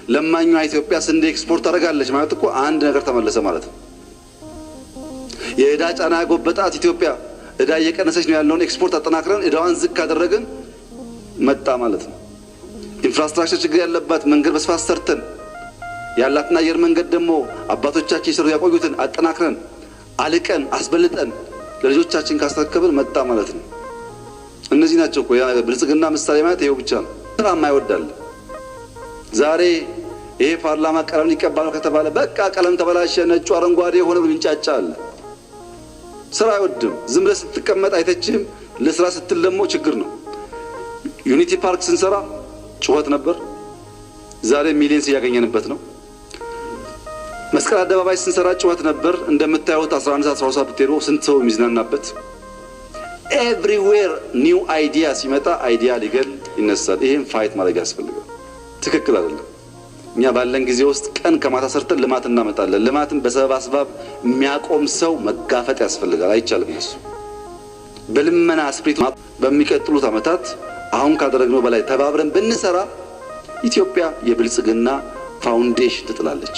ለማኛ ኢትዮጵያ ስንዴ ኤክስፖርት አደርጋለች ማለት እኮ አንድ ነገር ተመለሰ ማለት ነው። የዕዳ ጫና ያጎበጣት ኢትዮጵያ ዕዳ እየቀነሰች ነው ያለውን ኤክስፖርት አጠናክረን ዕዳዋን ዝቅ ካደረግን መጣ ማለት ነው። ኢንፍራስትራክቸር ችግር ያለባት መንገድ በስፋት ሰርተን ያላትና አየር መንገድ ደግሞ አባቶቻችን ይሰሩ ያቆዩትን አጠናክረን አልቀን አስበልጠን ለልጆቻችን ካስተከብን መጣ ማለት ነው። እነዚህ ናቸው እኮ ብልጽግና ምሳሌ ማለት ይሄው ብቻ ነው። ስራማ ይወዳል። ዛሬ ይሄ ፓርላማ ቀለም ሊቀባ ነው ከተባለ በቃ ቀለም ተበላሸ ነጩ አረንጓዴ ሆነ ብሎ ይንጫጫል። ስራ አይወድም። ዝም ብለህ ስትቀመጥ አይተችም። ለስራ ስትል ደግሞ ችግር ነው። ዩኒቲ ፓርክ ስንሰራ ጩኸት ነበር። ዛሬ ሚሊየንስ ያገኘንበት ነው። መስቀል አደባባይ ስንሰራ ጩኸት ነበር። እንደምታዩት 11-12 ብትሄዱ ስንት ሰው የሚዝናናበት። ኤቭሪዌር ኒው አይዲያ ሲመጣ አይዲያ ሊገል ይነሳል። ይሄን ፋይት ማድረግ ያስፈልጋል። ትክክል አይደለም። እኛ ባለን ጊዜ ውስጥ ቀን ከማታ ሰርተን ልማት እናመጣለን። ልማትን በሰበብ አስባብ የሚያቆም ሰው መጋፈጥ ያስፈልጋል። አይቻልም። እሱ በልመና ስፕሪት በሚቀጥሉት ዓመታት አሁን ካደረግነው በላይ ተባብረን ብንሰራ ኢትዮጵያ የብልጽግና ፋውንዴሽን ትጥላለች።